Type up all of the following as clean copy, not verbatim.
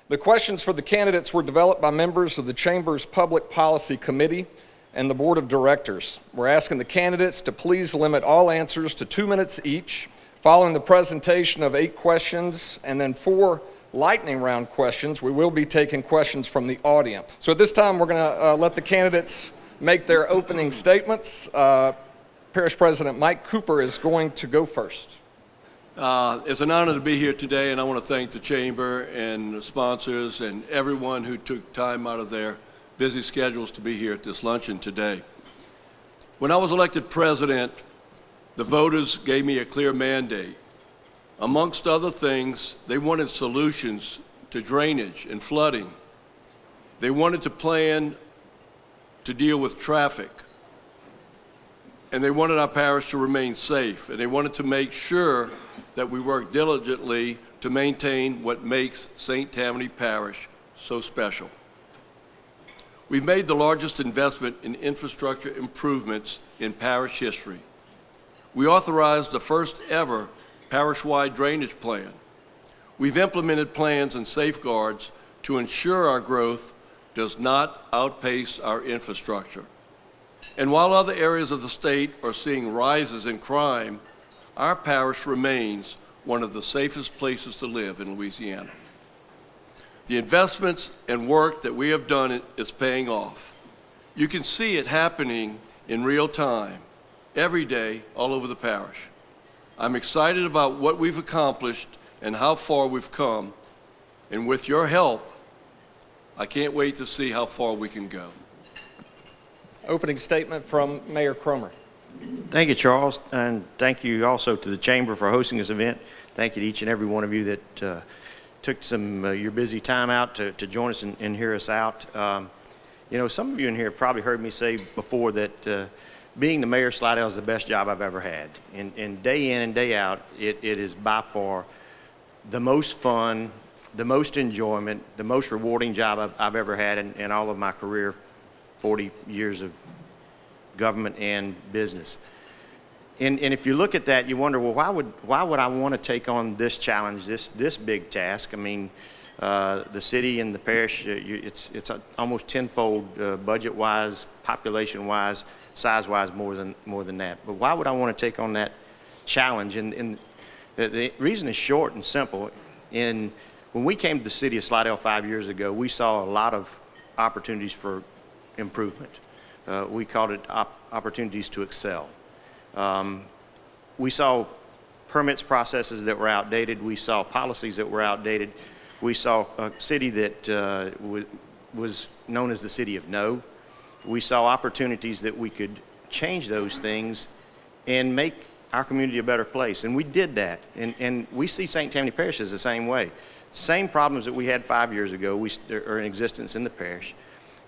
The questions for the candidates were developed by members of the Chamber's Public Policy Committee and the Board of Directors. We're asking the candidates to please limit all answers to 2 minutes each, following the presentation of 8 questions and then 4 lightning round questions. We will be taking questions from the audience. So at this time, we're going to let the candidates make their opening statements. Parish President Mike Cooper is going to go first. It's an honor to be here today, and I want to thank the Chamber and the sponsors and everyone who took time out of their busy schedules to be here at this luncheon today. When I was elected president, the voters gave me a clear mandate. Amongst other things, they wanted solutions to drainage and flooding. They wanted to plan to deal with traffic. And they wanted our parish to remain safe. And they wanted to make sure that we work diligently to maintain what makes St. Tammany Parish so special. We've made the largest investment in infrastructure improvements in parish history. We authorized the first ever parish-wide drainage plan. We've implemented plans and safeguards to ensure our growth does not outpace our infrastructure. And while other areas of the state are seeing rises in crime, our parish remains one of the safest places to live in Louisiana. The investments and work that we have done is paying off. You can see it happening in real time, every day, all over the parish. I'm excited about what we've accomplished and how far we've come. And with your help, I can't wait to see how far we can go. Opening statement from Mayor Cromer. Thank you, Charles, and thank you also to the Chamber for hosting this event. Thank you to each and every one of you that took some your busy time out to join us and hear us out. You know, some of you in here probably heard me say before that being the mayor of Slidell is the best job I've ever had. And day in and day out, it is by far the most fun, the most enjoyment, the most rewarding job I've ever had in all of my career, 40 years of government and business. And if you look at that, you wonder, well, why would I want to take on this challenge, this big task? I mean, the city and the parish, it's almost tenfold budget-wise, population-wise, size-wise, more than that. But why would I want to take on that challenge? And the reason is short and simple. When we came to the city of Slidell 5 years ago, we saw a lot of opportunities for improvement. We called it opportunities to excel. We saw permits processes that were outdated. We saw policies that were outdated. We saw a city that was known as the city of no. We saw opportunities that we could change those things and make our community a better place. And we did that. And we see St. Tammany Parish as the same way. Same problems that we had 5 years ago are in existence in the parish.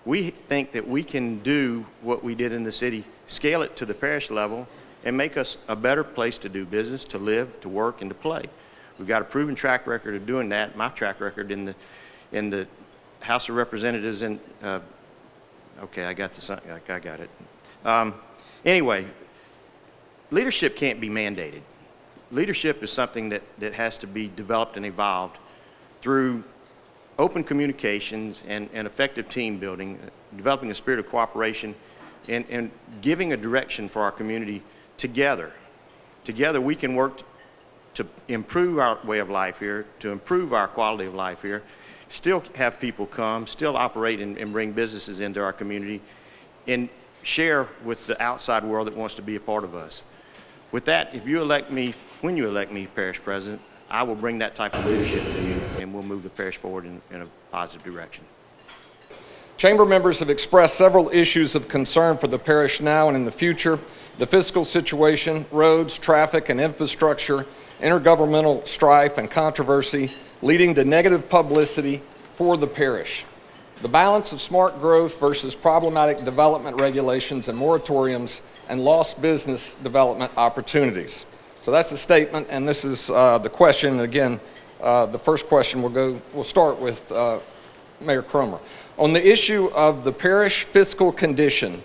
We think that we can do what we did in the city, scale it to the parish level, and make us a better place to do business, to live, to work, and to play. We've got a proven track record of doing that. My track record in the House of Representatives and okay, I got it. Anyway, leadership can't be mandated. Leadership is something that has to be developed and evolved through open communications and effective team building, developing a spirit of cooperation, and giving a direction for our community together. Together we can work to improve our way of life here, to improve our quality of life here, still have people come, still operate and bring businesses into our community, and share with the outside world that wants to be a part of us. With that, if you elect me, when you elect me Parish President, I will bring that type of leadership to you, and we'll move the parish forward in a positive direction. Chamber members have expressed several issues of concern for the parish now and in the future: the fiscal situation, roads, traffic, and infrastructure, intergovernmental strife and controversy leading to negative publicity for the parish. The balance of smart growth versus problematic development regulations and moratoriums and lost business development opportunities. So that's the statement, and this is the question. Again, the first question we'll start with Mayor Cromer. On the issue of the parish fiscal condition,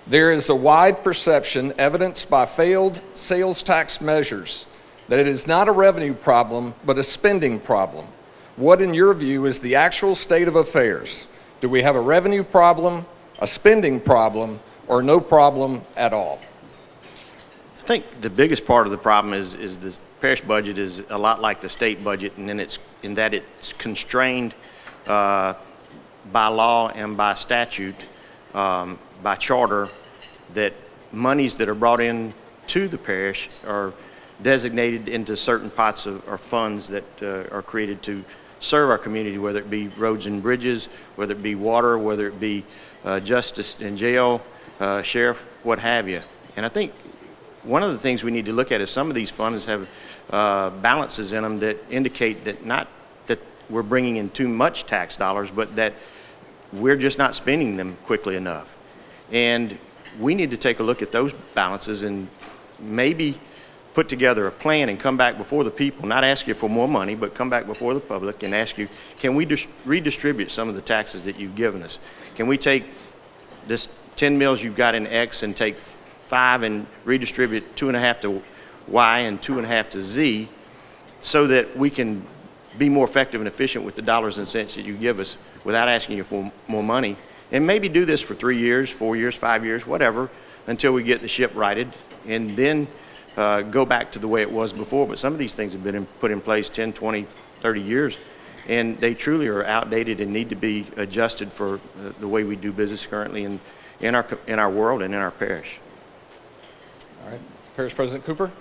there is a wide perception, evidenced by failed sales tax measures, that it is not a revenue problem, but a spending problem. what in your view is the actual state of affairs? Do we have a revenue problem, a spending problem, or no problem at all? I think the biggest part of the problem is the parish budget is a lot like the state budget, and then it's in that it's constrained by law and by statute, by charter, that monies that are brought in to the parish are designated into certain pots or funds that are created to serve our community, whether it be roads and bridges, whether it be water, whether it be justice and jail, sheriff, what have you. And I think one of the things we need to look at is some of these funds have balances in them that indicate that not that we're bringing in too much tax dollars, but that we're just not spending them quickly enough. And we need to take a look at those balances and maybe put together a plan and come back before the people, not ask you for more money, but come back before the public and ask you, can we redistribute some of the taxes that you've given us? Can we take this 10 mills you've got in X and take 5 and redistribute 2.5 to Y and 2.5 to Z, so that we can be more effective and efficient with the dollars and cents that you give us without asking you for more money? And maybe do this for 3 years, 4 years, 5 years, whatever, until we get the ship righted, and then go back to the way it was before. But some of these things have been put in place 10, 20, 30 years, and they truly are outdated and need to be adjusted for the way we do business currently in our world and in our parish. All right. Parish President Cooper?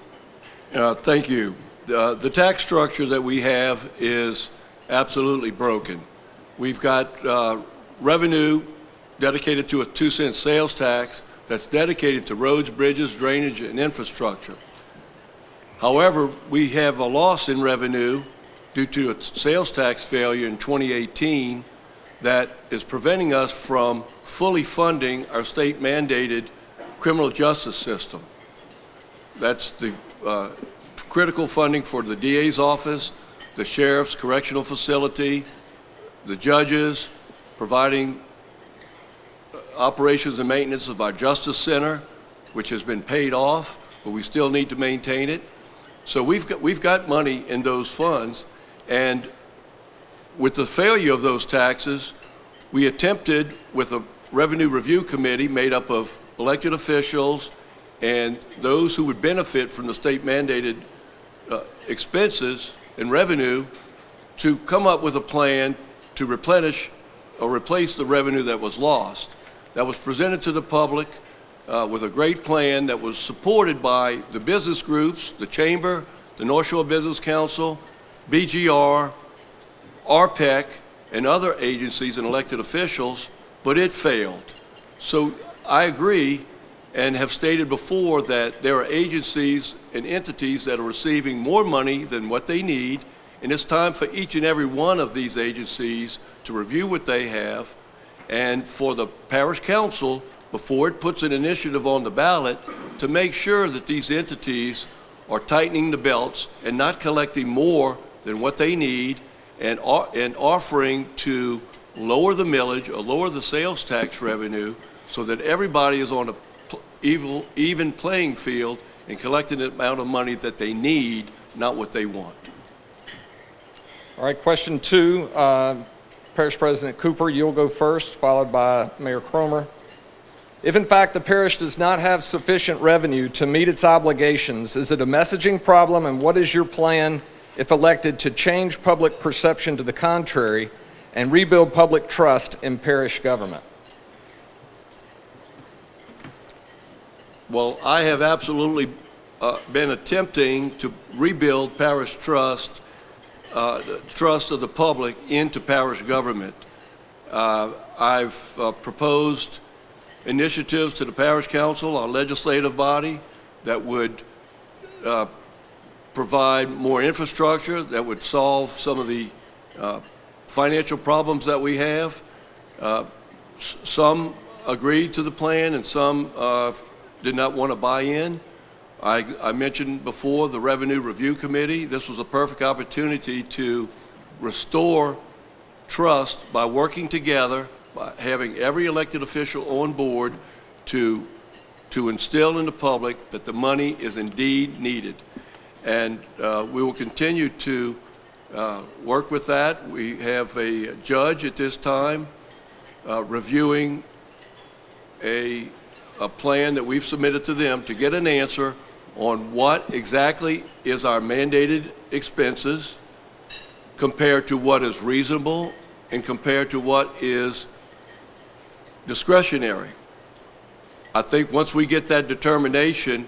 Thank you. The tax structure that we have is absolutely broken. We've got revenue dedicated to a 2-cent sales tax that's dedicated to roads, bridges, drainage, and infrastructure. However, we have a loss in revenue due to a sales tax failure in 2018 that is preventing us from fully funding our state-mandated criminal justice system. That's the critical funding for the DA's office, the sheriff's correctional facility, the judges, providing operations and maintenance of our justice center, which has been paid off, but we still need to maintain it. So we've got money in those funds, and with the failure of those taxes, we attempted with a revenue review committee made up of elected officials and those who would benefit from the state mandated expenses and revenue to come up with a plan to replenish or replace the revenue that was lost. That was presented to the public with a great plan that was supported by the business groups, the Chamber, the North Shore Business Council, BGR, RPEC, and other agencies and elected officials, but it failed. So I agree and have stated before that there are agencies and entities that are receiving more money than what they need, and it's time for each and every one of these agencies to review what they have, and for the parish council, before it puts an initiative on the ballot, to make sure that these entities are tightening the belts and not collecting more than what they need, and offering to lower the millage or lower the sales tax revenue so that everybody is on a even playing field and collecting the amount of money that they need, not what they want. All right, question 2. Parish President Cooper, you'll go first, followed by Mayor Cromer. If in fact the parish does not have sufficient revenue to meet its obligations, is it a messaging problem, and what is your plan, if elected, to change public perception to the contrary and rebuild public trust in parish government? Well, I have absolutely been attempting to rebuild parish trust, the trust of the public into parish government. I've proposed initiatives to the parish council, our legislative body, that would provide more infrastructure, that would solve some of the financial problems that we have. Some agreed to the plan and some did not want to buy in. I mentioned before the Revenue Review Committee. This was a perfect opportunity to restore trust by working together, by having every elected official on board to instill in the public that the money is indeed needed. And we will continue to work with that. We have a judge at this time reviewing a plan that we've submitted to them to get an answer on what exactly is our mandated expenses compared to what is reasonable and compared to what is discretionary. I think once we get that determination,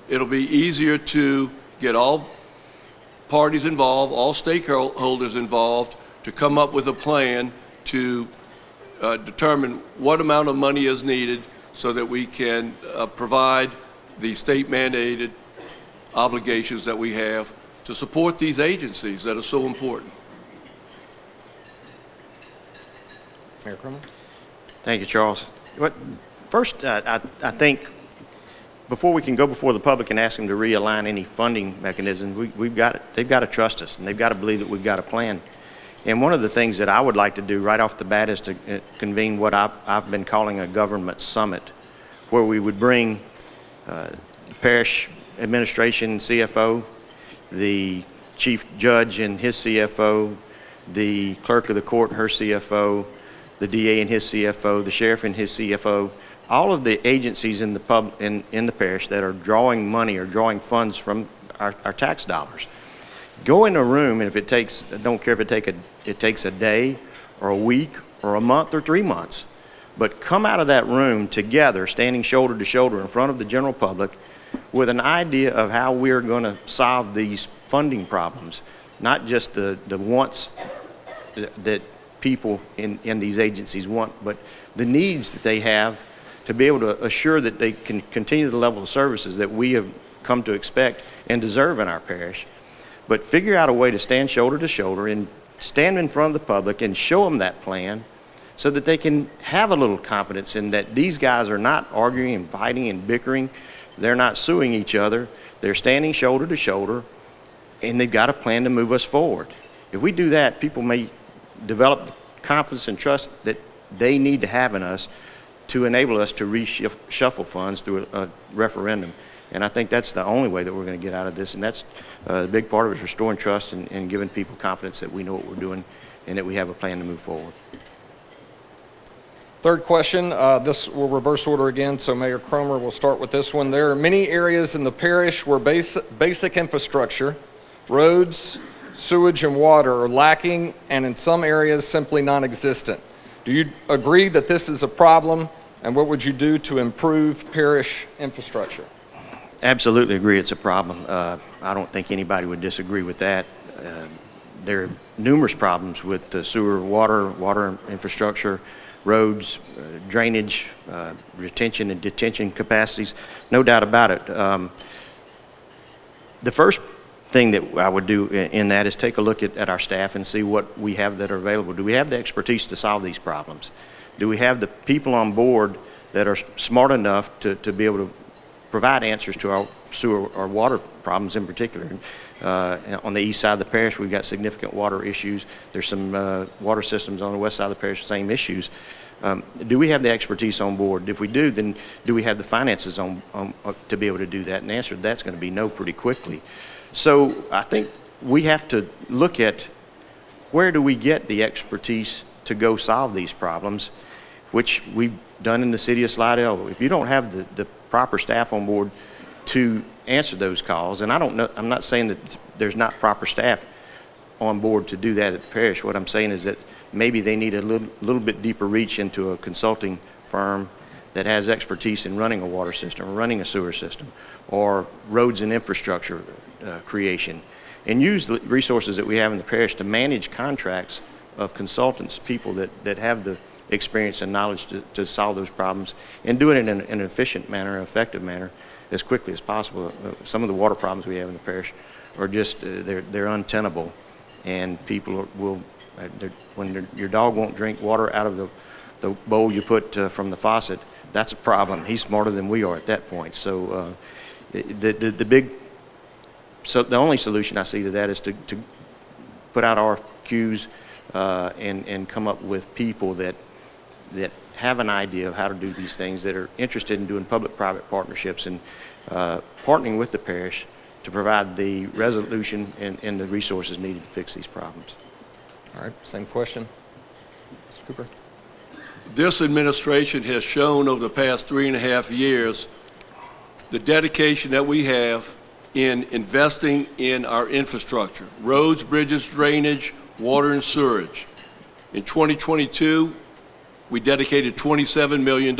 it'll be easier to get all parties involved, all stakeholders involved, to come up with a plan to determine what amount of money is needed so that we can provide the state mandated obligations that we have to support these agencies that are so important. Mayor Cromer? Thank you, Charles. First, I think before we can go before the public and ask them to realign any funding mechanisms, they've got to trust us, and they've got to believe that we've got a plan. And one of the things that I would like to do right off the bat is to convene what I've been calling a government summit, where we would bring the parish administration CFO, the chief judge and his CFO, the clerk of the court, her CFO, the DA and his CFO, the sheriff and his CFO, all of the agencies in the parish that are drawing money or drawing funds from our tax dollars. Go in a room, and if it takes, I don't care if it takes a day or a week or a month or 3 months, but come out of that room together, standing shoulder to shoulder in front of the general public with an idea of how we're going to solve these funding problems, not just the wants that people in these agencies want, but the needs that they have to be able to assure that they can continue the level of services that we have come to expect and deserve in our parish. But figure out a way to stand shoulder to shoulder and stand in front of the public and show them that plan so that they can have a little confidence in that these guys are not arguing and fighting and bickering. They're not suing each other. They're standing shoulder to shoulder, and they've got a plan to move us forward. If we do that, people may develop the confidence and trust that they need to have in us to enable us to reshuffle funds through a referendum. And I think that's the only way that we're going to get out of this. And that's the big part of it, is restoring trust and giving people confidence that we know what we're doing and that we have a plan to move forward. Third question, this will reverse order again, so Mayor Cromer will start with this one. There are many areas in the parish where basic infrastructure, roads, sewage, and water are lacking, and in some areas simply non-existent. Do you agree that this is a problem, and what would you do to improve parish infrastructure? Absolutely agree it's a problem. I don't think anybody would disagree with that. There are numerous problems with the sewer, water infrastructure, roads, drainage, retention and detention capacities, no doubt about it. The first thing that I would do in that is take a look at our staff and see what we have that are available. Do we have the expertise to solve these problems? Do we have the people on board that are smart enough to be able to provide answers to our sewer or water problems in particular? On the east side of the parish, we've got significant water issues. There's some water systems on the west side of the parish, same issues. Do we have the expertise on board? If we do, then do we have the finances to be able to do that? And the answer to that's going to be no pretty quickly. So I think we have to look at where do we get the expertise to go solve these problems, which we've done in the city of Slidell. If you don't have the proper staff on board to answer those calls, and I'm not saying that there's not proper staff on board to do that at the parish. What I'm saying is that maybe they need a little bit deeper reach into a consulting firm that has expertise in running a water system or running a sewer system or roads and infrastructure creation, and use the resources that we have in the parish to manage contracts of consultants, people that have the experience and knowledge to solve those problems, and do it in an efficient manner, an effective manner, as quickly as possible. Some of the water problems we have in the parish are just, they're untenable, and people will, when your dog won't drink water out of the bowl you put from the faucet, that's a problem. He's smarter than we are at that point. So so the only solution I see to that is to put out RFQs and come up with people that have an idea of how to do these things, that are interested in doing public-private partnerships and partnering with the parish to provide the resolution and the resources needed to fix these problems. All right, same question. Mr. Cooper? This administration has shown over the past 3.5 years the dedication that we have in investing in our infrastructure, roads, bridges, drainage, water, and sewerage. In 2022, we dedicated $27 million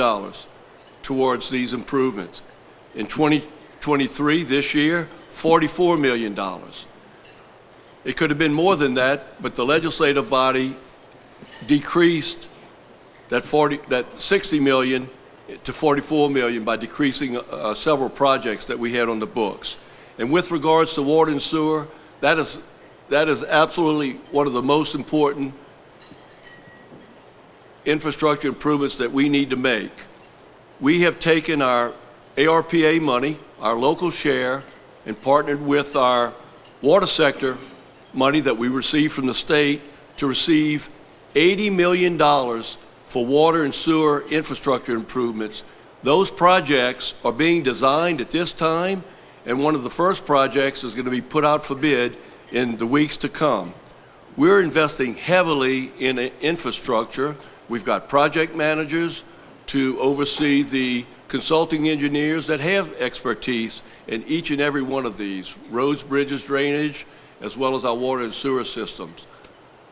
towards these improvements. In 2023, this year, $44 million. It could have been more than that, but the legislative body decreased that $60 million to $44 million by decreasing several projects that we had on the books. And with regards to water and sewer, that is absolutely one of the most important infrastructure improvements that we need to make. We have taken our ARPA money, our local share, and partnered with our water sector money that we receive from the state to receive $80 million for water and sewer infrastructure improvements. Those projects are being designed at this time, and one of the first projects is going to be put out for bid in the weeks to come. We're investing heavily in infrastructure. We've got project managers to oversee the consulting engineers that have expertise in each and every one of these, roads, bridges, drainage, as well as our water and sewer systems.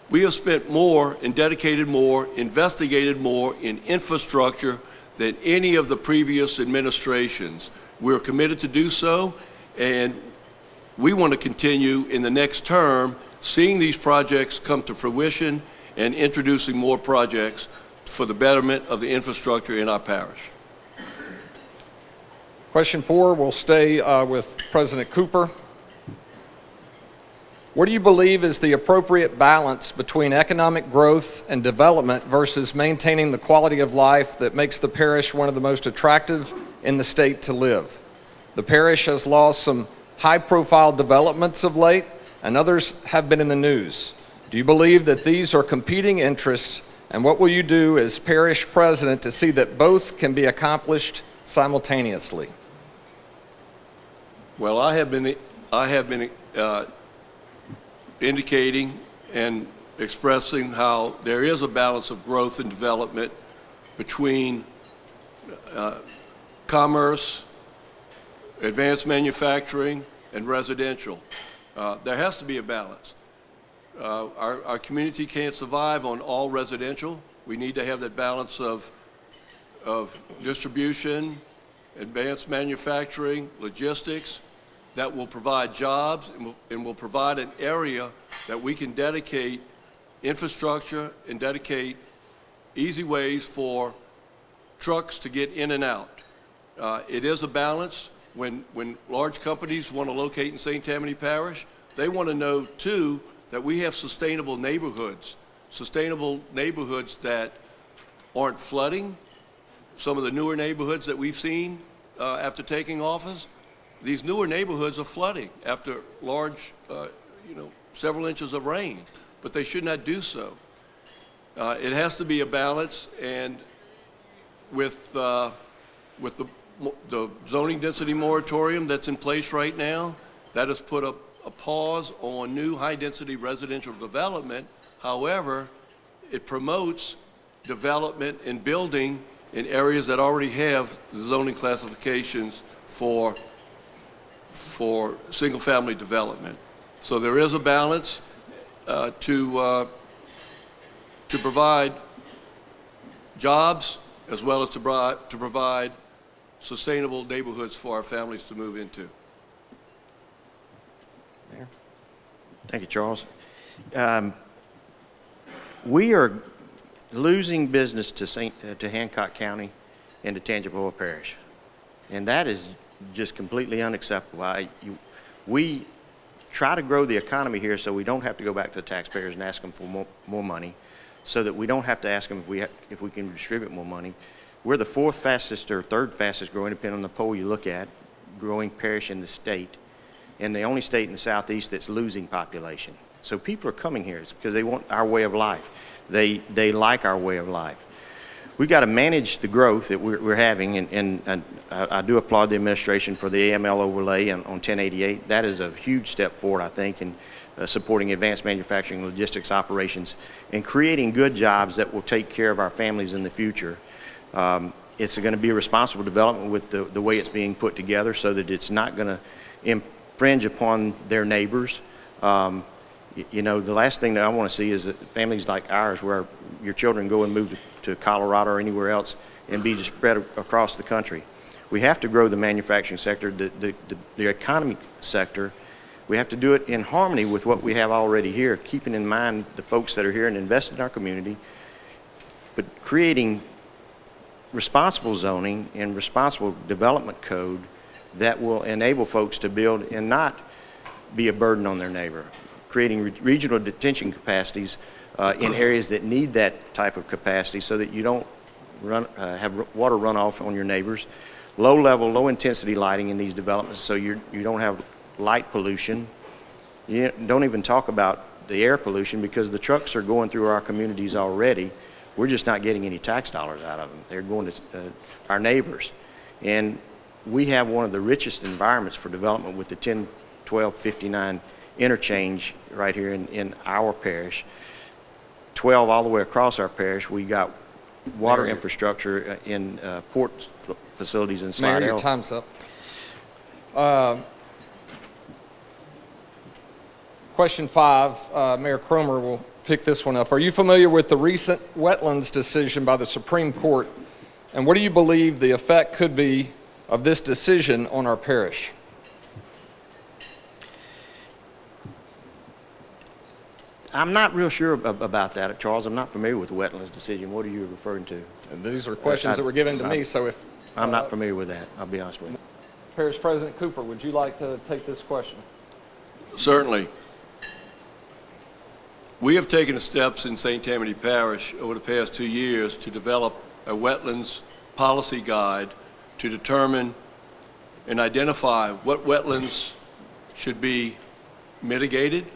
We have spent more and dedicated more, investigated more in infrastructure than any of the previous administrations. We're committed to do so, and we want to continue in the next term seeing these projects come to fruition and introducing more projects for the betterment of the infrastructure in our parish. Question 4 will stay with President Cooper. What do you believe is the appropriate balance between economic growth and development versus maintaining the quality of life that makes the parish one of the most attractive in the state to live? The parish has lost some high-profile developments of late, and others have been in the news. Do you believe that these are competing interests, and what will you do as parish president to see that both can be accomplished simultaneously? Well, I have been indicating and expressing how there is a balance of growth and development between commerce, advanced manufacturing, and residential. There has to be a balance. Our community can't survive on all residential. We need to have that balance of distribution, advanced manufacturing, logistics, that will provide jobs and will provide an area that we can dedicate infrastructure and dedicate easy ways for trucks to get in and out. It is a balance. When large companies want to locate in St. Tammany Parish, they want to know too that we have sustainable neighborhoods that aren't flooding. Some of the newer neighborhoods that we've seen after taking office, these newer neighborhoods are flooding after large, several inches of rain, but they should not do so. It has to be a balance, and with the zoning density moratorium that's in place right now, that has put a pause on new high-density residential development. However, it promotes development and building in areas that already have zoning classifications for single-family development. So there is a balance to provide jobs as well as to provide sustainable neighborhoods for our families to move into. Mayor? Thank you, Charles. We are losing business to Hancock County and to Tangipahoa Parish, and that is just completely unacceptable. We try to grow the economy here so we don't have to go back to the taxpayers and ask them for more money, so that we don't have to ask them if we can distribute more money. We're the 4th fastest or 3rd fastest growing, depending on the poll you look at, growing parish in the state, and the only state in the southeast that's losing population. So people are coming here because they want our way of life. They like our way of life. we've got to manage the growth that we're having, and I do applaud the administration for the AML overlay on 1088. That is a huge step forward, I think, in supporting advanced manufacturing and logistics operations and creating good jobs that will take care of our families in the future. It's going to be a responsible development with the way it's being put together so that it's not going to infringe upon their neighbors. You know, the last thing that I want to see is that families like ours, where your children go and move to Colorado or anywhere else and be spread across the country. We have to grow the manufacturing sector, the economic sector. We have to do it in harmony with what we have already here, keeping in mind the folks that are here and invest in our community, but creating responsible zoning and responsible development code that will enable folks to build and not be a burden on their neighbor. Creating regional detention capacities in areas that need that type of capacity so that you don't have water runoff on your neighbors. Low level, low intensity lighting in these developments so you don't have light pollution. You don't even talk about the air pollution because the trucks are going through our communities already. We're just not getting any tax dollars out of them. They're going to our neighbors. And we have one of the richest environments for development with the 10-12-59 interchange right here in our parish. 12 all the way across our parish. We got water infrastructure in port facilities in Slidell. Mayor, your time's up. Question 5, Mayor Cromer will pick this one up. Are you familiar with the recent wetlands decision by the Supreme Court, and what do you believe the effect could be of this decision on our parish? I'm not real sure about that, Charles. I'm not familiar with the wetlands decision. What are you referring to? And these are questions that were given to me, so if... I'm not familiar with that, I'll be honest with you. Parish President Cooper, would you like to take this question? Certainly. We have taken steps in St. Tammany Parish over the past 2 years to develop a wetlands policy guide to determine and identify what wetlands should be mitigated,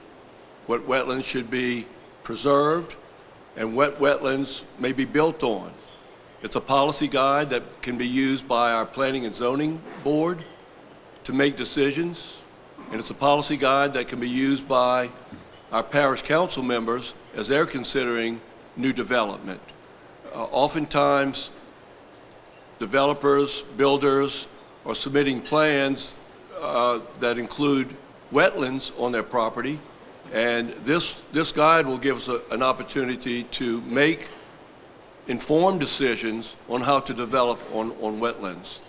what wetlands should be preserved, and what wetlands may be built on. It's a policy guide that can be used by our Planning and Zoning Board to make decisions, and it's a policy guide that can be used by our parish council members as they're considering new development. Oftentimes, developers, builders are submitting plans that include wetlands on their property, and this guide will give us an opportunity to make informed decisions on how to develop on wetlands.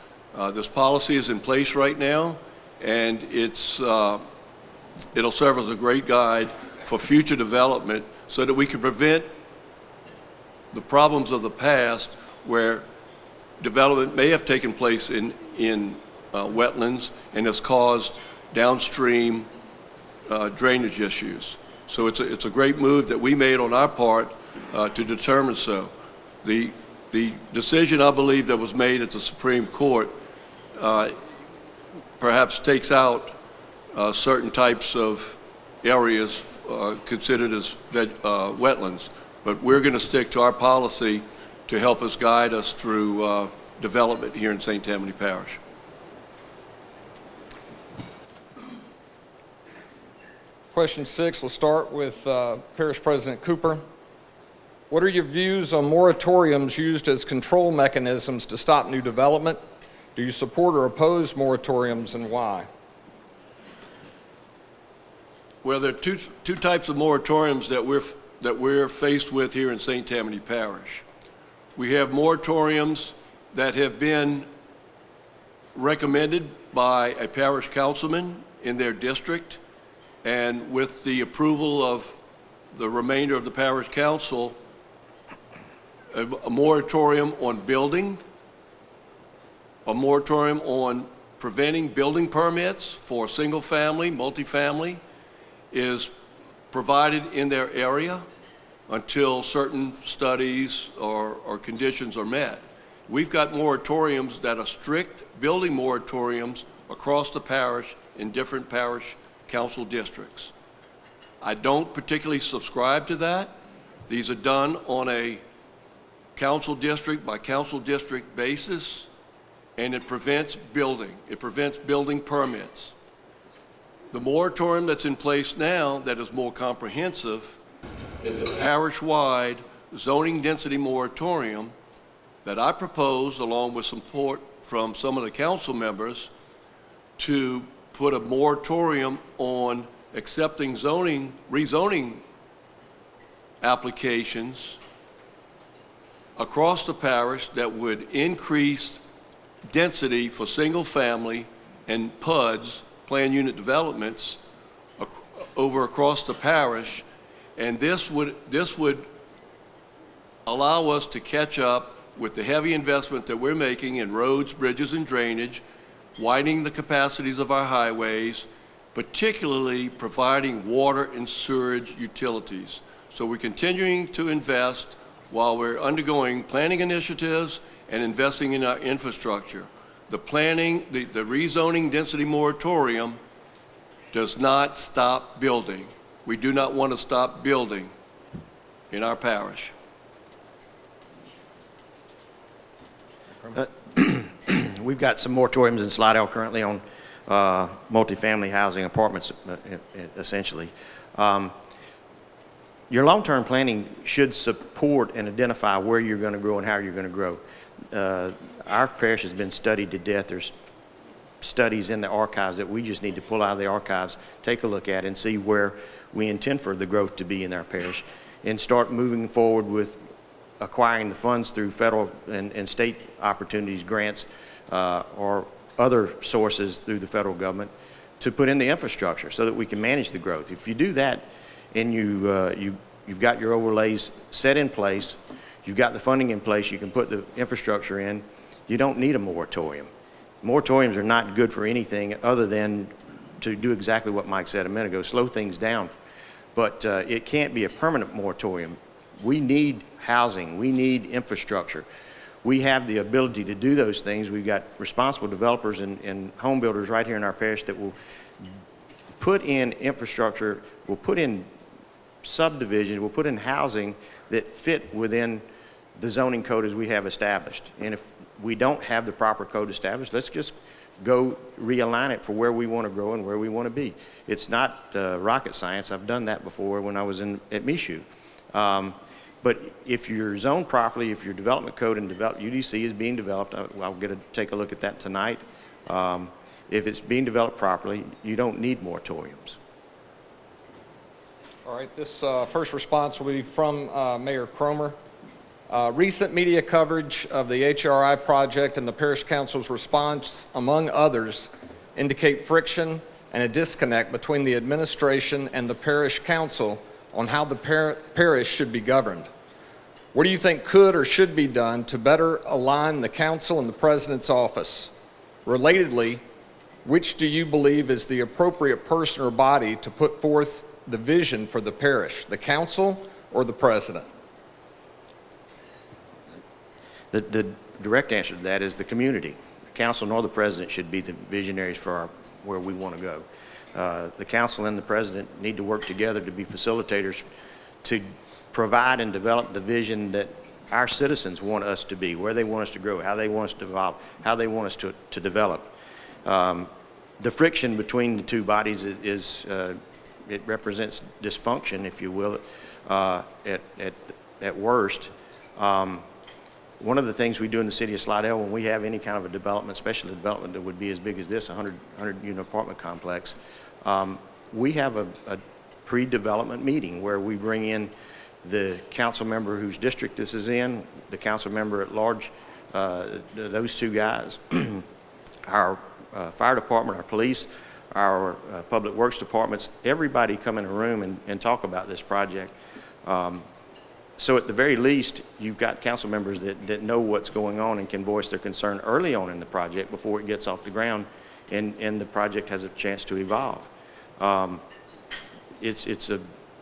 This policy is in place right now, and it'll serve as a great guide for future development so that we can prevent the problems of the past where development may have taken place in wetlands and has caused downstream drainage issues. So it's a great move that we made on our part to determine so. The decision, I believe, that was made at the Supreme Court perhaps takes out certain types of areas considered as wetlands, but we're going to stick to our policy to help us guide us through development here in St. Tammany Parish. Question 6, we'll start with Parish President Cooper. What are your views on moratoriums used as control mechanisms to stop new development? Do you support or oppose moratoriums, and why? Well, there are two types of moratoriums that we're faced with here in St. Tammany Parish. We have moratoriums that have been recommended by a parish councilman in their district, and with the approval of the remainder of the parish council, a moratorium on building, a moratorium on preventing building permits for single family, multifamily, is provided in their area until certain studies or conditions are met. We've got moratoriums that are strict building moratoriums across the parish in different parish council districts. I don't particularly subscribe to that. These are done on a council district by council district basis, and it prevents building. It prevents building permits. The moratorium that's in place now that is more comprehensive is a parish-wide zoning density moratorium that I propose, along with support from some of the council members, to put a moratorium on accepting rezoning applications across the parish that would increase density for single-family and PUDs, planned unit developments, across the parish, and this would allow us to catch up with the heavy investment that we're making in roads, bridges, and drainage, widening the capacities of our highways, particularly providing water and sewage utilities. So we're continuing to invest while we're undergoing planning initiatives and investing in our infrastructure. The rezoning density moratorium does not stop building. We do not want to stop building in our parish. We've got some moratoriums in Slidell currently on multifamily housing apartments, essentially. Your long-term planning should support and identify where you're going to grow and how you're going to grow. Our parish has been studied to death. There's studies in the archives that we just need to pull out of the archives, take a look at, and see where we intend for the growth to be in our parish, and start moving forward with acquiring the funds through federal and state opportunities, grants, or other sources through the federal government to put in the infrastructure so that we can manage the growth. If you do that and you've got your overlays set in place, you've got the funding in place, you can put the infrastructure in, you don't need a moratorium. Moratoriums are not good for anything other than to do exactly what Mike said a minute ago, slow things down. But it can't be a permanent moratorium. We need housing, we need infrastructure. We have the ability to do those things. We've got responsible developers and home builders right here in our parish that will put in infrastructure, will put in subdivisions, will put in housing that fit within the zoning code as we have established. And if we don't have the proper code established, let's just go realign it for where we want to grow and where we want to be. It's not rocket science. I've done that before when I was at Michoud. But if you're zoned properly, if your development code and UDC is being developed, I'll take a look at that tonight. If it's being developed properly, you don't need moratoriums. All right, this first response will be from Mayor Cromer. Recent media coverage of the HRI project and the Parish Council's response, among others, indicate friction and a disconnect between the administration and the Parish Council on how the parish should be governed. What do you think could or should be done to better align the council and the president's office? Relatedly, which do you believe is the appropriate person or body to put forth the vision for the parish, the council or the president? The direct answer to that is the community. The council nor the president should be the visionaries for where we want to go. The council and the president need to work together to be facilitators to provide and develop the vision that our citizens want us to be, where they want us to grow, how they want us to evolve, how they want us to develop. The friction between the two bodies it represents dysfunction, if you will, at worst. One of the things we do in the city of Slidell when we have any kind of a development, especially a development that would be as big as this, 100-unit apartment complex, we have a pre-development meeting where we bring in the council member whose district this is in, the council member at large, those two guys, our fire department, our police, our public works departments, everybody come in a room and talk about this project. So at the very least, you've got council members that know what's going on and can voice their concern early on in the project before it gets off the ground and the project has a chance to evolve. It's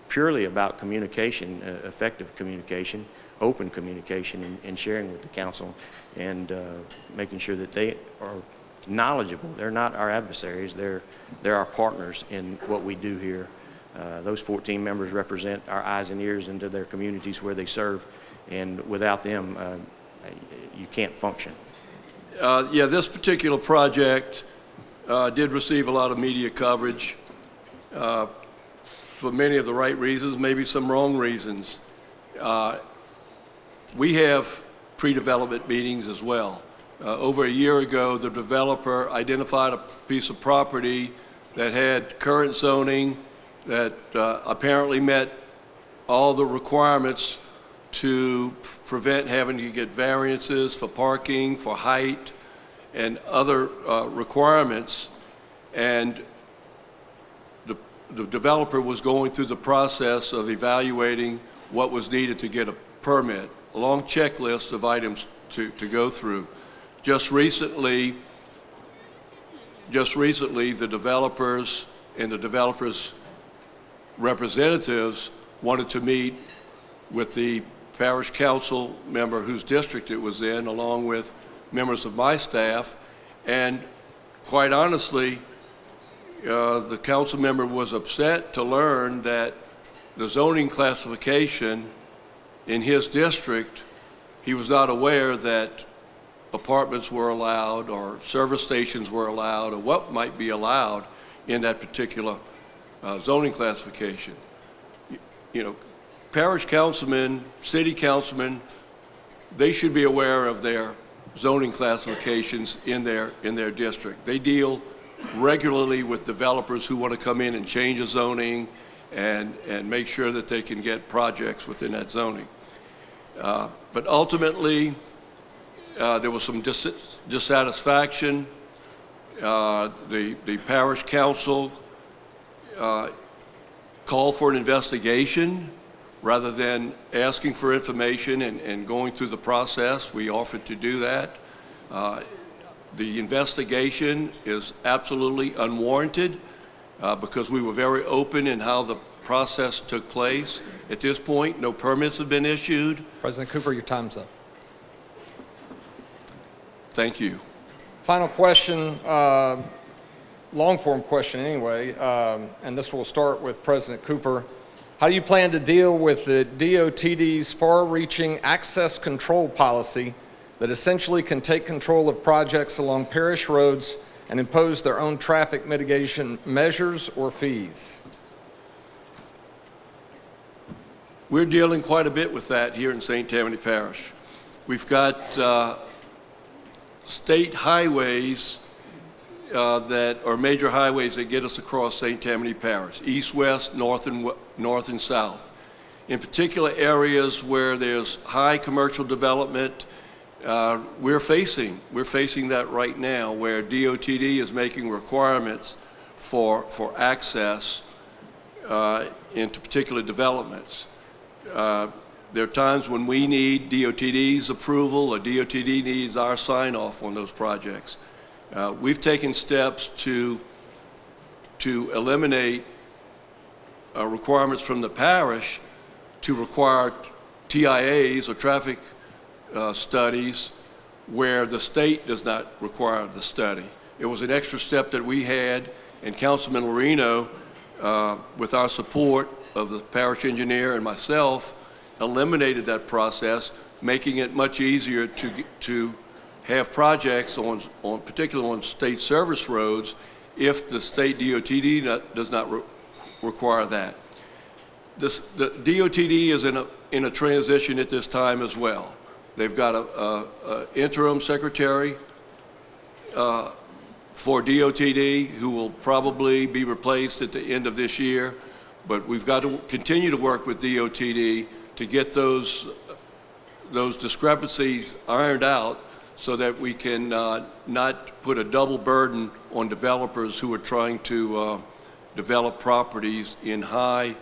purely about communication, effective communication, open communication, and sharing with the council and making sure that they are knowledgeable. They're not our adversaries. They're our partners in what we do here. Those 14 members represent our eyes and ears into their communities where they serve, and without them, you can't function. Yeah, this particular project did receive a lot of media coverage for many of the right reasons, maybe some wrong reasons. We have pre-development meetings as well. Over a year ago, the developer identified a piece of property that had current zoning that apparently met all the requirements to prevent having to get variances for parking, for height, and other requirements. And the developer was going through the process of evaluating what was needed to get a permit, a long checklist of items to go through. Just recently, the developers and the developers' representatives wanted to meet with the parish council member whose district it was in, along with members of my staff, and quite honestly, the council member was upset to learn that the zoning classification in his district, he was not aware that apartments were allowed or service stations were allowed or what might be allowed in that particular zoning classification. You know, parish councilmen, city councilmen, they should be aware of their zoning classifications in their district. They deal regularly with developers who want to come in and change a zoning and make sure that they can get projects within that zoning. But ultimately, there was some dissatisfaction. The parish council called for an investigation rather than asking for information and going through the process. We offered to do that. The investigation is absolutely unwarranted because we were very open in how the process took place. At this point, no permits have been issued. President Cooper, your time's up. Thank you. Final question, long-form question anyway, and this will start with President Cooper. How do you plan to deal with the DOTD's far-reaching access control policy that essentially can take control of projects along parish roads and impose their own traffic mitigation measures or fees? We're dealing quite a bit with that here in St. Tammany Parish. We've got state highways that are major highways that get us across St. Tammany Parish, east, west, north and south. In particular areas where there's high commercial development, we're facing that right now, where DOTD is making requirements for access into particular developments. There are times when we need DOTD's approval or DOTD needs our sign-off on those projects. We've taken steps to eliminate requirements from the parish to require TIAs or traffic studies where the state does not require the study. It was an extra step that we had, and Councilman Lorino, with our support of the parish engineer and myself, eliminated that process, making it much easier to have projects particularly on state service roads if the state DOTD does not require that. The DOTD is in a transition at this time as well. They've got a interim secretary for DOTD who will probably be replaced at the end of this year, but we've got to continue to work with DOTD to get those discrepancies ironed out so that we can not put a double burden on developers who are trying to develop properties in high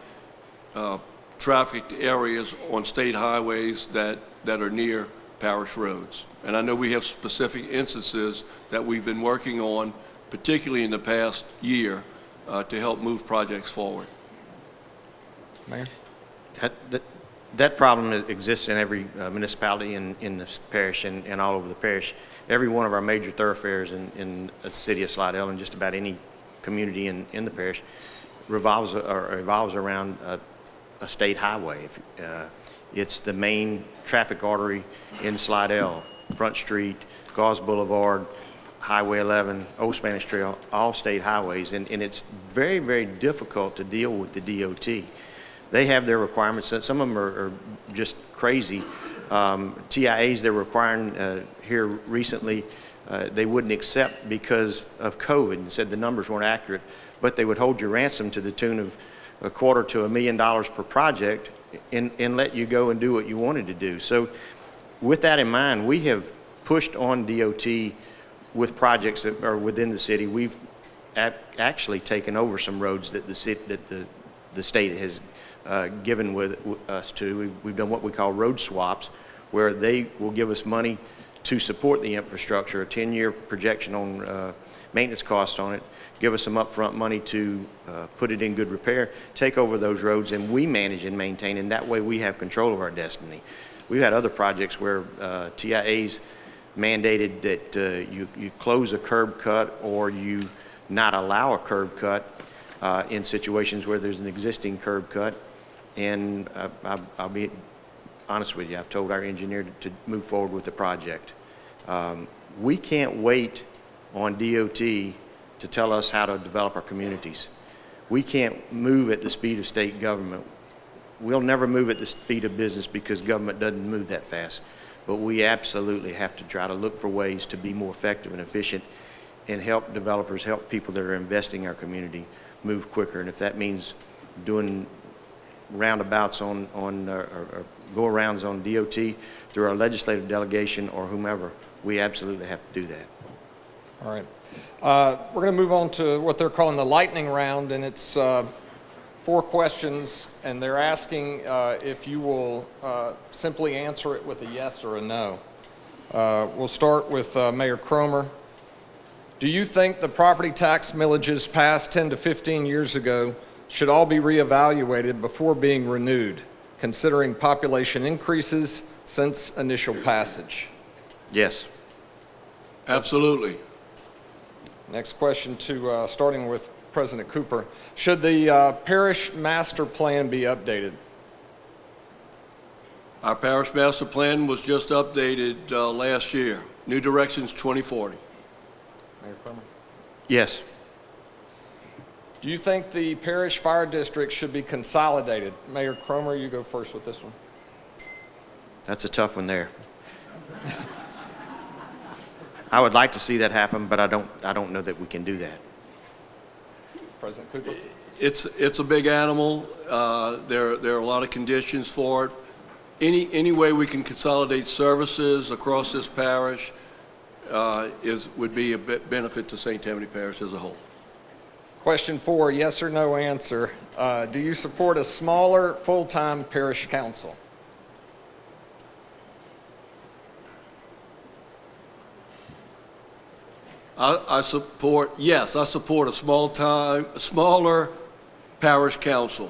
trafficked areas on state highways that are near parish roads. And I know we have specific instances that we've been working on, particularly in the past year, to help move projects forward. Mayor? That problem exists in every municipality in this parish and all over the parish. Every one of our major thoroughfares in the city of Slidell and just about any community in the parish revolves around a state highway. It's the main traffic artery in Slidell, Front Street, Gauze Boulevard, Highway 11, Old Spanish Trail, all state highways, and it's very, very difficult to deal with the DOT. They have their requirements. Some of them are just crazy. TIAs they're requiring here recently, they wouldn't accept because of COVID and said the numbers weren't accurate, but they would hold your ransom to the tune of $250,000 to $1 million per project and let you go and do what you wanted to do. So with that in mind, we have pushed on DOT with projects that are within the city. We've actually taken over some roads that the state has given with us to. We've done what we call road swaps, where they will give us money to support the infrastructure, a 10-year projection on maintenance costs on it, give us some upfront money to put it in good repair, take over those roads, and we manage and maintain, and that way we have control of our destiny. We've had other projects where TIAs mandated that you close a curb cut or you not allow a curb cut in situations where there's an existing curb cut. And I'll be honest with you, I've told our engineer to move forward with the project. We can't wait on DOT to tell us how to develop our communities. We can't move at the speed of state government. We'll never move at the speed of business because government doesn't move that fast. But we absolutely have to try to look for ways to be more effective and efficient and help developers, help people that are investing in our community move quicker. And if that means doing roundabouts or go-arounds on DOT through our legislative delegation or whomever, we absolutely have to do that. All right. We're going to move on to what they're calling the lightning round, and it's 4 questions, and they're asking if you will simply answer it with a yes or a no. We'll start with Mayor Cromer. Do you think the property tax millages passed 10 to 15 years ago should all be reevaluated before being renewed, considering population increases since initial passage? Yes. Absolutely. Next question starting with President Cooper. Should the parish master plan be updated? Our parish master plan was just updated last year. New Directions 2040. Mayor Cromer? Yes. Do you think the parish fire district should be consolidated? Mayor Cromer, you go first with this one. That's a tough one there. I would like to see that happen, but I don't know that we can do that. President Cooper? It's a big animal. There are a lot of conditions for it. Any way we can consolidate services across this parish would be a benefit to St. Tammany Parish as a whole. Question 4, yes or no answer. Do you support a smaller full-time parish council? I support a smaller parish council.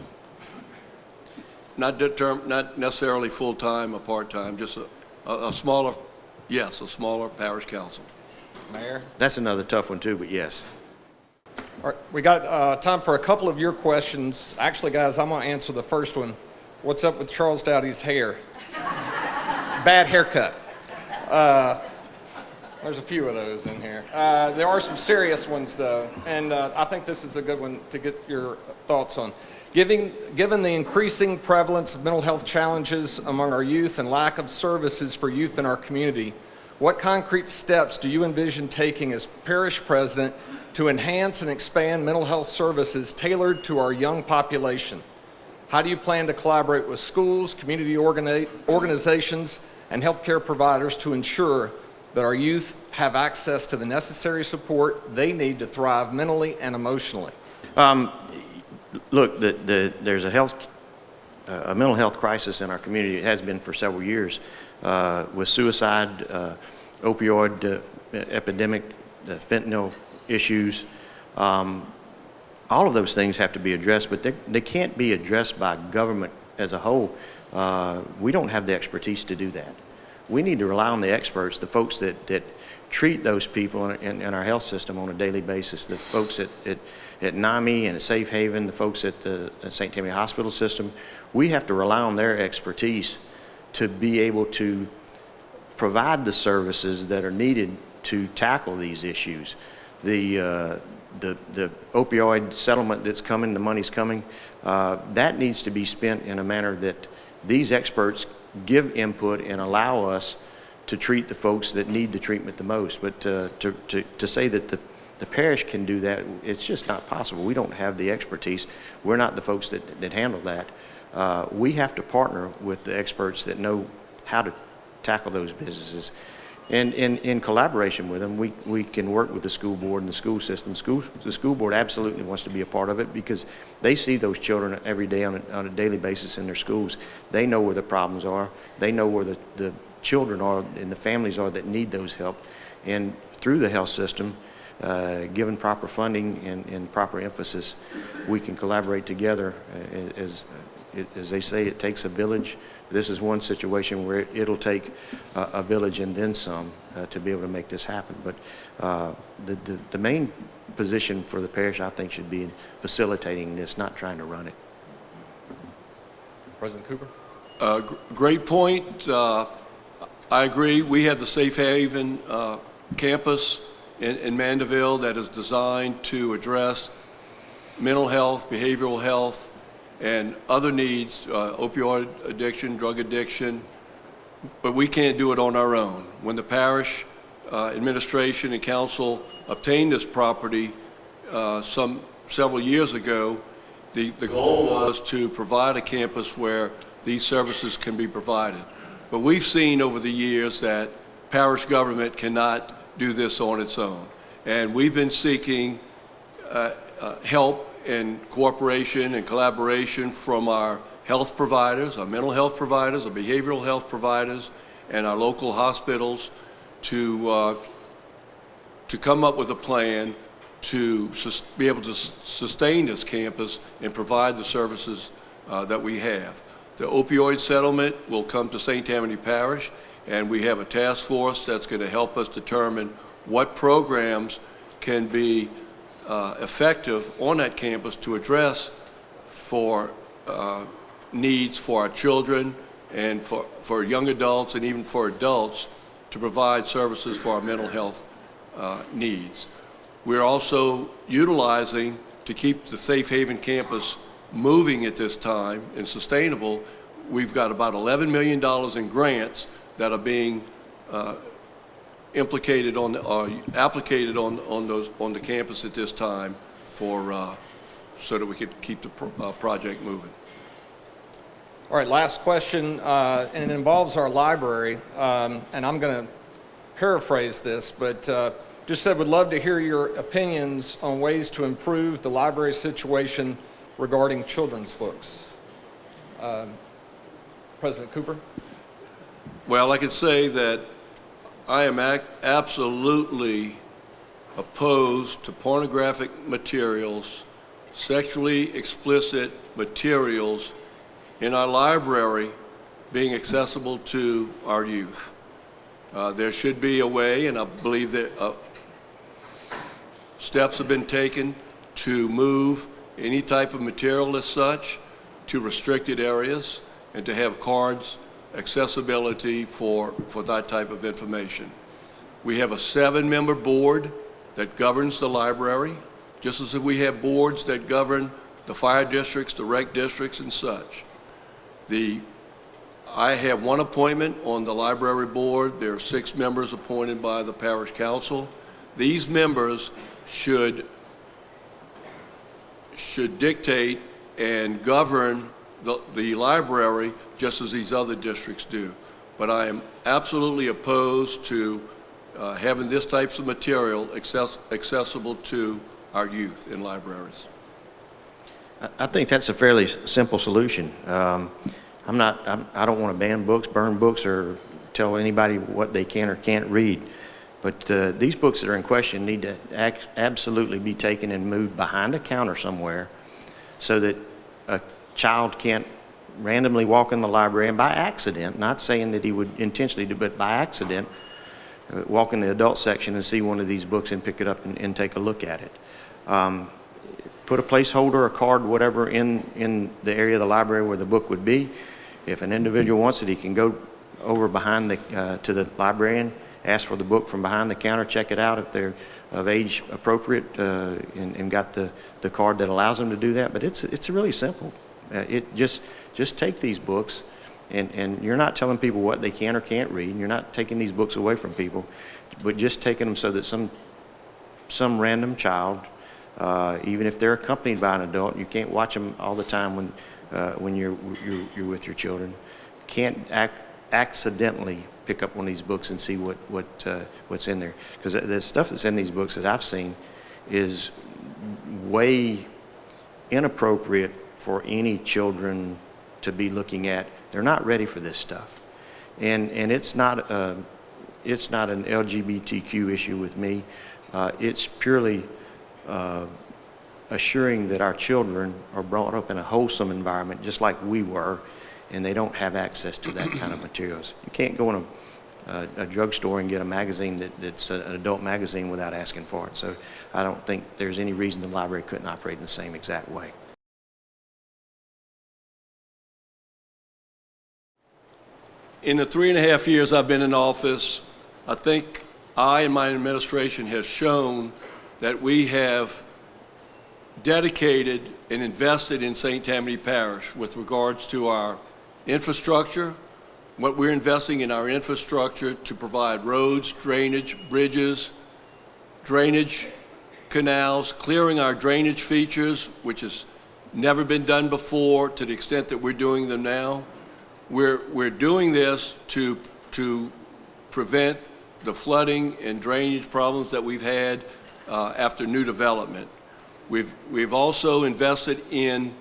Not necessarily full-time or part-time, just a smaller parish council. Mayor? That's another tough one too, but yes. All right, we got time for a couple of your questions. Actually, guys, I'm going to answer the first one. What's up with Charles Dowdy's hair? Bad haircut. There's a few of those in here. There are some serious ones, though, and I think this is a good one to get your thoughts on. Given the increasing prevalence of mental health challenges among our youth and lack of services for youth in our community, what concrete steps do you envision taking as parish president to enhance and expand mental health services tailored to our young population? How do you plan to collaborate with schools, community organizations, and healthcare providers to ensure that our youth have access to the necessary support they need to thrive mentally and emotionally? Look, there's a mental health crisis in our community. It has been for several years with suicide, opioid epidemic, fentanyl issues. All of those things have to be addressed, but they can't be addressed by government as a whole. We don't have the expertise to do that. We need to rely on the experts, the folks that treat those people in our health system on a daily basis. The folks at NAMI and at Safe Haven, the folks at the St. Tammany Hospital System, we have to rely on their expertise to be able to provide the services that are needed to tackle these issues. The opioid settlement that's coming, the money's coming, that needs to be spent in a manner that these experts give input and allow us to treat the folks that need the treatment the most. But to say that the parish can do that, it's just not possible. We don't have the expertise. We're not the folks that handle that. We have to partner with the experts that know how to tackle those businesses. And in collaboration with them, we can work with the school board and the school system. The school board absolutely wants to be a part of it because they see those children every day on a daily basis in their schools. They know where the problems are. They know where the children are and the families are that need those help. And through the health system, given proper funding and proper emphasis, we can collaborate together. As they say, it takes a village. This is one situation where it'll take a village and then some to be able to make this happen. But the main position for the parish, I think, should be in facilitating this, not trying to run it. President Cooper? Great point. I agree. We have the Safe Haven campus in Mandeville that is designed to address mental health, behavioral health, and other needs, opioid addiction, drug addiction, but we can't do it on our own. When the parish administration and council obtained this property several years ago, the goal was to provide a campus where these services can be provided. But we've seen over the years that parish government cannot do this on its own. And we've been seeking help and cooperation and collaboration from our health providers, our mental health providers, our behavioral health providers, and our local hospitals to come up with a plan to be able to sustain this campus and provide the services that we have. The opioid settlement will come to St. Tammany Parish, and we have a task force that's going to help us determine what programs can be effective on that campus to address for needs for our children and for young adults and even for adults to provide services for our mental health needs. We're also utilizing, to keep the Safe Haven campus moving at this time and sustainable, we've got about $11 million in grants that are being applicated on the campus at this time so that we could keep the project moving. All right, last question, and it involves our library, and I'm going to paraphrase this, but just said would love to hear your opinions on ways to improve the library situation regarding children's books. President Cooper? Well, I could say that I am absolutely opposed to pornographic materials, sexually explicit materials in our library being accessible to our youth. There should be a way, and I believe that steps have been taken to move any type of material as such to restricted areas and to have cards accessibility for that type of information. We have a 7-member board that governs the library, just as if we have boards that govern the fire districts, the rec districts, and such. I have one appointment on the library board. There are 6 members appointed by the parish council. These members should dictate and govern the library just as these other districts do. But I am absolutely opposed to having this types of material accessible to our youth in libraries. I think that's a fairly simple solution. I don't want to ban books, burn books, or tell anybody what they can or can't read. But these books that are in question need to absolutely be taken and moved behind a counter somewhere so that a child can't randomly walk in the library and by accident, not saying that he would intentionally do, but by accident, walk in the adult section and see one of these books and pick it up and take a look at it. Put a placeholder, a card, whatever in the area of the library where the book would be. If an individual wants it, he can go over behind to the librarian, ask for the book from behind the counter, check it out if they're of age appropriate, and got the card that allows them to do that. But it's really simple. Just take these books, and you're not telling people what they can or can't read, and you're not taking these books away from people, but just taking them so that some random child, even if they're accompanied by an adult, you can't watch them all the time when you're with your children, can't accidentally pick up one of these books and see what's in there. Because the stuff that's in these books that I've seen is way inappropriate for any children to be looking at. They're not ready for this stuff, and it's not an LGBTQ issue with me. It's purely assuring that our children are brought up in a wholesome environment, just like we were, and they don't have access to that kind of materials. You can't go in a drugstore and get a magazine that's an adult magazine without asking for it. So I don't think there's any reason the library couldn't operate in the same exact way. In the 3.5 years I've been in office, I think I and my administration have shown that we have dedicated and invested in St. Tammany Parish with regards to our infrastructure, what we're investing in our infrastructure to provide roads, drainage, bridges, drainage canals, clearing our drainage features, which has never been done before to the extent that we're doing them now. We're doing this to prevent the flooding and drainage problems that we've had after new development. We've also invested in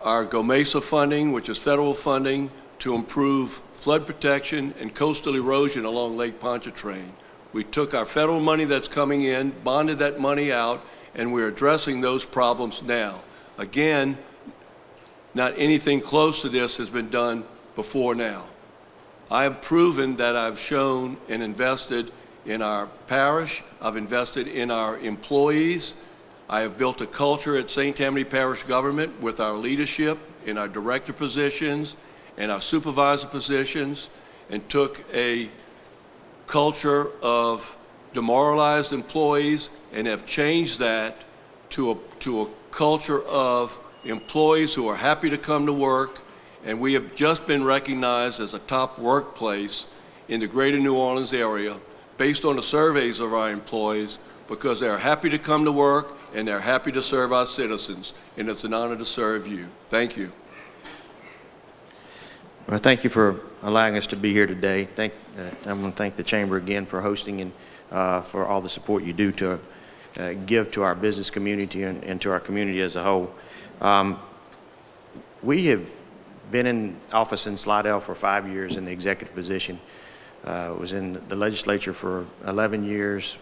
our GOMESA funding, which is federal funding, to improve flood protection and coastal erosion along Lake Pontchartrain. We took our federal money that's coming in, bonded that money out, and we're addressing those problems now. Again, not anything close to this has been done before now. I have proven that I've shown and invested in our parish. I've invested in our employees. I have built a culture at St. Tammany Parish government with our leadership in our director positions and our supervisor positions, and took a culture of demoralized employees and have changed that to a culture of employees who are happy to come to work. And we have just been recognized as a top workplace in the greater New Orleans area based on the surveys of our employees, because they're happy to come to work and they're happy to serve our citizens. And it's an honor to serve you. Thank you. Well, thank you for allowing us to be here today. I'm going to thank the Chamber again for hosting and for all the support you do to give to our business community and to our community as a whole. We have been in office in Slidell for 5 years in the executive position. Was in the legislature for 11 years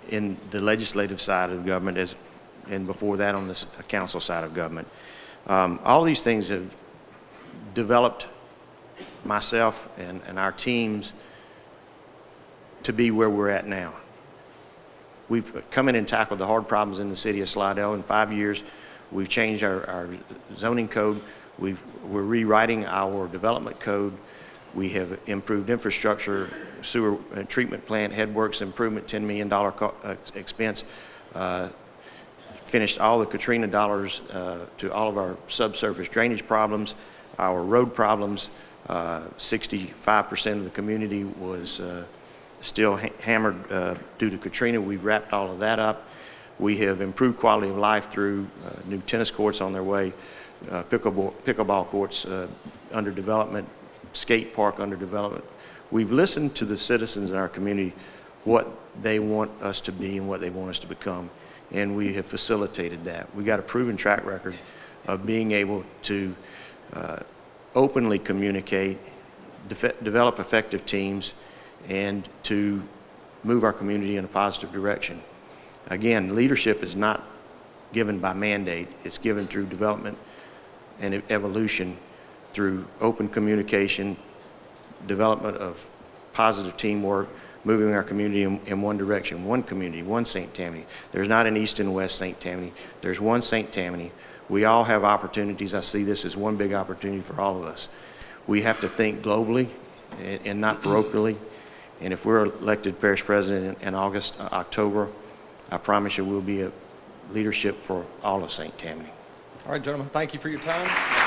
in the legislative side of the government, and before that on the council side of government. All these things have developed myself and our teams to be where we're at now. We've come in and tackled the hard problems in the city of Slidell. In 5 years, we've changed our zoning code. We're rewriting our development code. We have improved infrastructure, sewer treatment plant, headworks improvement, $10 million expense. Finished all the Katrina dollars to all of our subsurface drainage problems, our road problems. 65% of the community was still hammered due to Katrina. We've wrapped all of that up. We have improved quality of life through new tennis courts on their way, pickleball courts under development, skate park under development. We've listened to the citizens in our community, what they want us to be and what they want us to become, and we have facilitated that. We got a proven track record of being able to openly communicate, develop effective teams, and to move our community in a positive direction. Again, leadership is not given by mandate. It's given through development and evolution, through open communication, development of positive teamwork, moving our community in one direction, one community, one St. Tammany. There's not an East and West St. Tammany. There's one St. Tammany. We all have opportunities. I see this as one big opportunity for all of us. We have to think globally and not parochially. And if we're elected parish president in October, I promise you we'll be a leadership for all of St. Tammany. All right, gentlemen, thank you for your time.